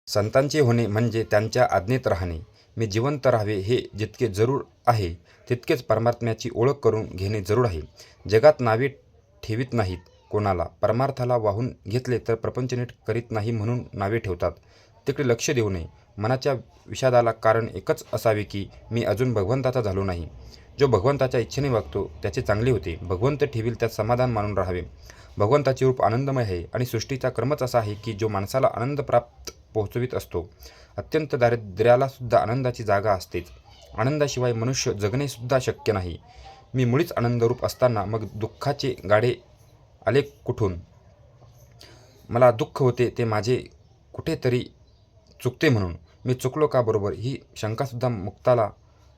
संतांचे होणे म्हणजे त्यांच्या आज्ञेत राहणे. मी जिवंत राहावे हे जितके जरूर आहे, तितकेच परमात्म्याची ओळख करून घेणे जरूर आहे. जगात नावे ठेवीत नाहीत कोणाला. परमार्थाला वाहून घेतले तर प्रपंच नीट करीत नाही म्हणून नावे ठेवतात. तिकडे लक्ष देऊ नये. मनाच्या विषादाला कारण एकच असावे की मी अजून भगवंताचा झालो नाही. जो भगवंताच्या इच्छेने वागतो त्याचे चांगले होते. भगवंत ठेवील त्यात समाधान मानून राहावे. भगवंताचे रूप आनंदमय आहे आणि सृष्टीचा क्रमच असा आहे की जो माणसाला आनंद प्राप्त पोहोचवित असतो. अत्यंत दारिद्र्याला सुद्धा आनंदाची जागा असतेच. आनंदाशिवाय मनुष्य जगणे सुद्धा शक्य नाही. मी मुळीच आनंदरूप असताना मग दुःखाचे गाडे आले कुठून? मला दुःख होते ते माझे कुठेतरी चुकते म्हणून. मी चुकलो का बरोबर ही शंकासुद्धा मुक्ताला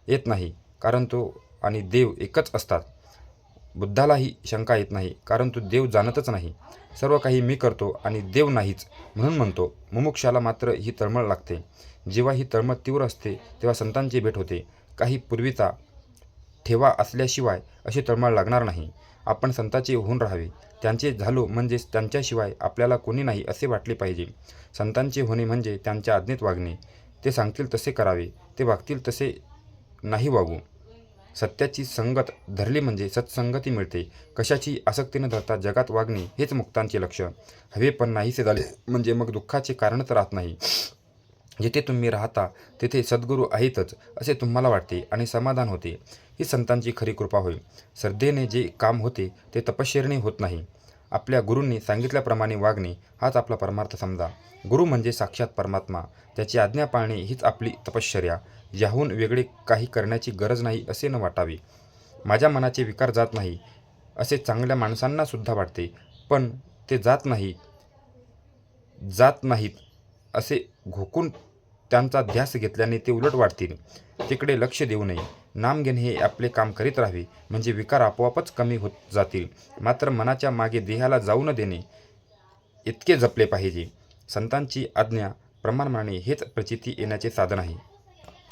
येत नाही, कारण तो आणि देव एकच असतात. बुद्धाला ही शंका येत नाही, कारण तो देव जाणतच नाही. सर्व काही मी करतो आणि देव नाहीच म्हणून म्हणतो. मुमुक्षाला मात्र ही तळमळ लागते. जेव्हा ही तळमळ तीव्र असते तेव्हा संतांची भेट होते. काही पूर्वीचा ठेवा असल्याशिवाय अशी तळमळ लागणार नाही. आपण संतांचे होऊन राहावे. त्यांचे झालो म्हणजेच त्यांच्याशिवाय आपल्याला कोणी नाही असे वाटले पाहिजे. संतांचे होणे म्हणजे त्यांच्या आज्ञेत वागणे. ते सांगतील तसे करावे. ते वागतील तसे नाही वागू. सत्याची संगत धरली म्हणजे सत्संगती मिळते. कशाची आसक्ती न धरता जगात वागणे हेच मुक्तांचे लक्ष. हवे पण नाहीसे झाले म्हणजे मग दुःखाचे कारणच राहत नाही. जिथे तुम्ही राहता तिथे सद्गुरू आहेतच असे तुम्हाला वाटते आणि समाधान होते. ही संतांची खरी कृपा होय. श्रद्धेने जे काम होते ते तपश्चर्येने होत नाही. आपल्या गुरूंनी सांगितल्याप्रमाणे वागणे हाच आपला परमार्थ समजा. गुरु म्हणजे साक्षात परमात्मा. त्याची आज्ञा पाळणे हीच आपली तपश्चर्या. याहून वेगळे काही करण्याची गरज नाही असे न वाटावे. माझ्या मनाचे विकार जात नाही असे चांगल्या माणसांना सुद्धा वाटते, पण ते जात नाहीत असे घोकून त्यांचा ध्यास घेतल्याने ते उलट वाटतील. तिकडे लक्ष देऊ नये. नाम घेणे हे आपले काम करीत राहावे म्हणजे विकार आपोआपच कमी होत जातील. मात्र मनाच्या मागे देहाला जाऊ न देणे इतके जपले पाहिजे. संतांची आज्ञा प्रमाण मानणे हेच प्रचिती येण्याचे साधन आहे.